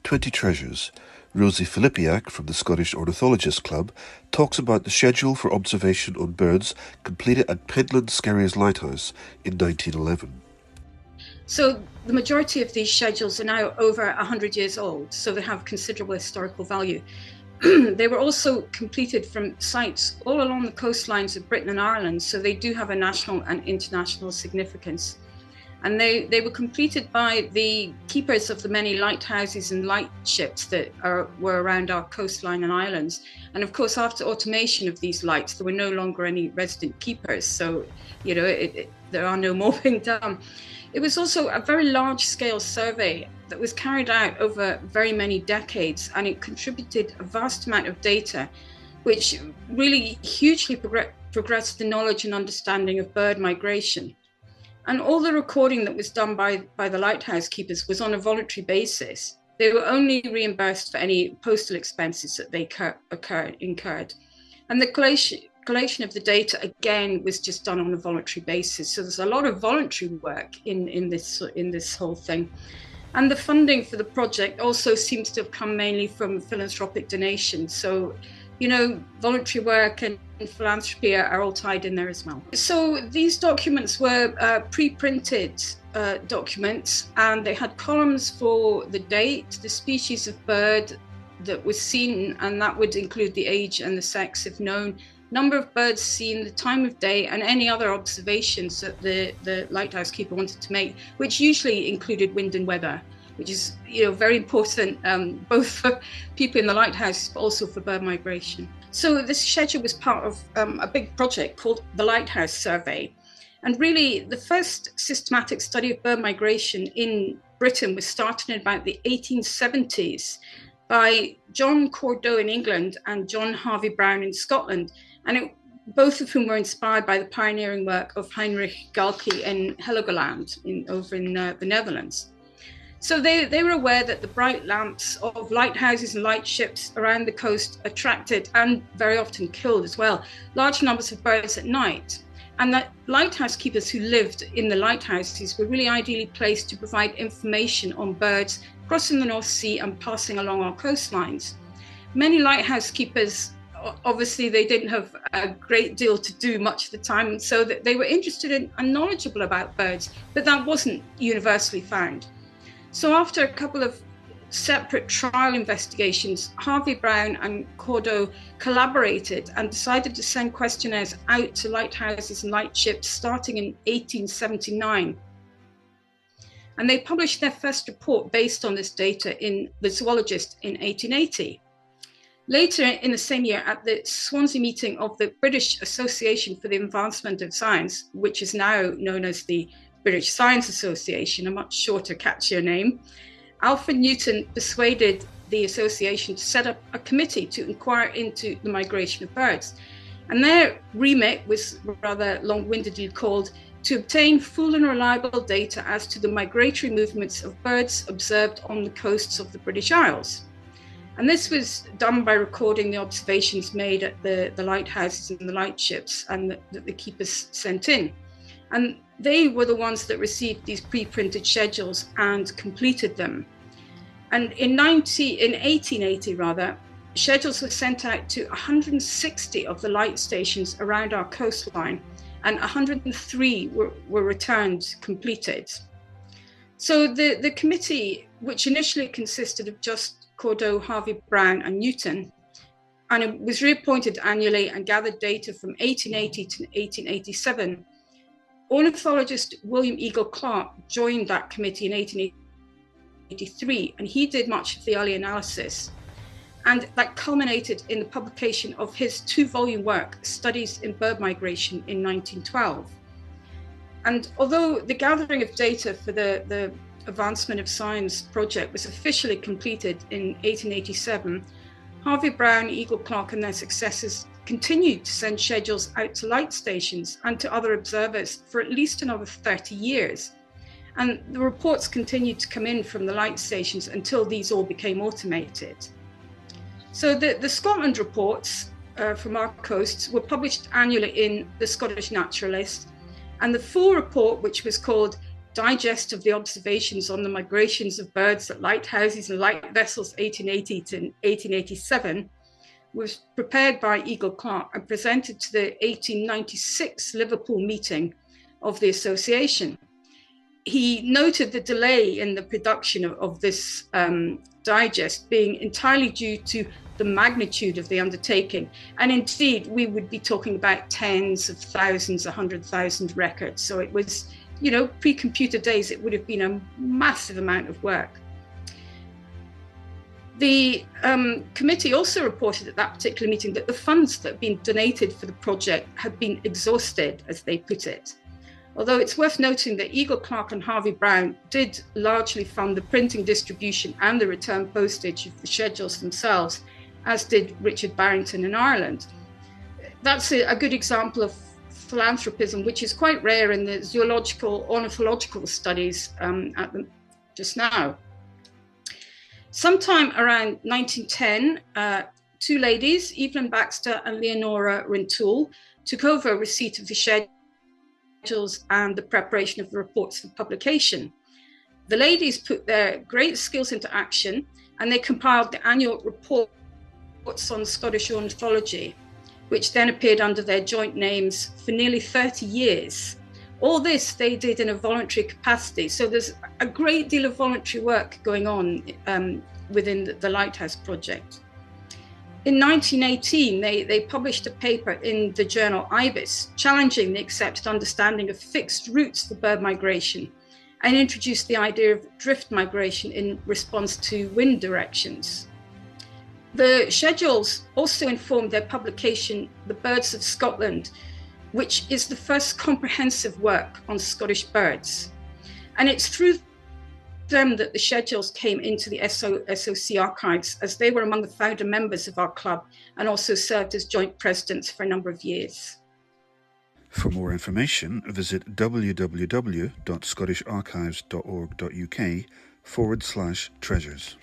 20 Treasures, Rosie Filipiak from the Scottish Ornithologists Club talks about the schedule for observation on birds completed at Pentland Skerries Lighthouse in 1911. So the majority of these schedules are now over 100 years old, so they have considerable historical value. They were also completed from sites all along the coastlines of Britain and Ireland, so they do have a national and international significance. And they were completed by the keepers of the many lighthouses and lightships that were around our coastline and islands. And of course, after automation of these lights, there were no longer any resident keepers. So, there are no more being done. It was also a very large-scale survey that was carried out over very many decades, and it contributed a vast amount of data, which really hugely progressed the knowledge and understanding of bird migration. And all the recording that was done by the lighthouse keepers was on a voluntary basis. They were only reimbursed for any postal expenses that they incurred. And the collation of the data, again, was just done on a voluntary basis. So there's a lot of voluntary work in this whole thing. And the funding for the project also seems to have come mainly from philanthropic donations. So, voluntary work and philanthropy are all tied in there as well. So these documents were pre-printed documents, and they had columns for the date, the species of bird that was seen, and that would include the age and the sex if known, number of birds seen, the time of day, and any other observations that the lighthouse keeper wanted to make, which usually included wind and weather, which is very important, both for people in the lighthouse, but also for bird migration. So this schedule was part of a big project called the Lighthouse Survey. And really, the first systematic study of bird migration in Britain was started in about the 1870s by John Cordeaux in England and John Harvey Brown in Scotland. And both of whom were inspired by the pioneering work of Heinrich Galki in Heligoland over in the Netherlands. So they were aware that the bright lamps of lighthouses and lightships around the coast attracted, and very often killed as well, large numbers of birds at night. And that lighthouse keepers who lived in the lighthouses were really ideally placed to provide information on birds crossing the North Sea and passing along our coastlines. Many lighthouse keepers, obviously, they didn't have a great deal to do much of the time, and so that they were interested in and knowledgeable about birds, but that wasn't universally found. So after a couple of separate trial investigations, Harvey Brown and Cordeaux collaborated and decided to send questionnaires out to lighthouses and lightships starting in 1879. And they published their first report based on this data in The Zoologist in 1880. Later in the same year, at the Swansea meeting of the British Association for the Advancement of Science, which is now known as the British Science Association, a much shorter, catchier name, Alfred Newton persuaded the association to set up a committee to inquire into the migration of birds. And their remit was rather long-windedly called to obtain full and reliable data as to the migratory movements of birds observed on the coasts of the British Isles. And this was done by recording the observations made at the lighthouses and the lightships and that the keepers sent in. And they were the ones that received these pre-printed schedules and completed them. And in 1880, schedules were sent out to 160 of the light stations around our coastline, and 103 were returned completed. So the committee, which initially consisted of just Cordeaux, Harvey Brown and Newton, and it was reappointed annually and gathered data from 1880 to 1887. Ornithologist William Eagle Clark joined that committee in 1883, and he did much of the early analysis. And that culminated in the publication of his 2-volume work, Studies in Bird Migration, in 1912. And although the gathering of data for the Advancement of Science project was officially completed in 1887, Harvey Brown, Eagle Clark and their successors continued to send schedules out to light stations and to other observers for at least another 30 years. And the reports continued to come in from the light stations until these all became automated. So the Scotland reports from our coasts were published annually in the Scottish Naturalist, and the full report, which was called digest of the observations on the migrations of birds at lighthouses and light vessels 1880 to 1887 was prepared by Eagle Clark and presented to the 1896 Liverpool meeting of the association. He noted the delay in the production of this digest being entirely due to the magnitude of the undertaking. And indeed, we would be talking about tens of thousands, 100,000 records. So it was, pre-computer days, it would have been a massive amount of work. The committee also reported at that particular meeting that the funds that had been donated for the project had been exhausted, as they put it. Although it's worth noting that Eagle Clark and Harvey Brown did largely fund the printing, distribution and the return postage of the schedules themselves, as did Richard Barrington in Ireland. That's a good example of philanthropism, which is quite rare in the zoological, ornithological studies just now. Sometime around 1910, two ladies, Evelyn Baxter and Leonora Rintoul, took over receipt of the schedules and the preparation of the reports for publication. The ladies put their great skills into action and they compiled the annual reports on Scottish ornithology, which then appeared under their joint names for nearly 30 years. All this they did in a voluntary capacity. So there's a great deal of voluntary work going on within the Lighthouse project. In 1918, they published a paper in the journal Ibis, challenging the accepted understanding of fixed routes for bird migration and introduced the idea of drift migration in response to wind directions. The schedules also informed their publication, The Birds of Scotland, which is the first comprehensive work on Scottish birds. And it's through them that the schedules came into the SOC archives, as they were among the founder members of our club and also served as joint presidents for a number of years. For more information, visit www.scottisharchives.org.uk/treasures.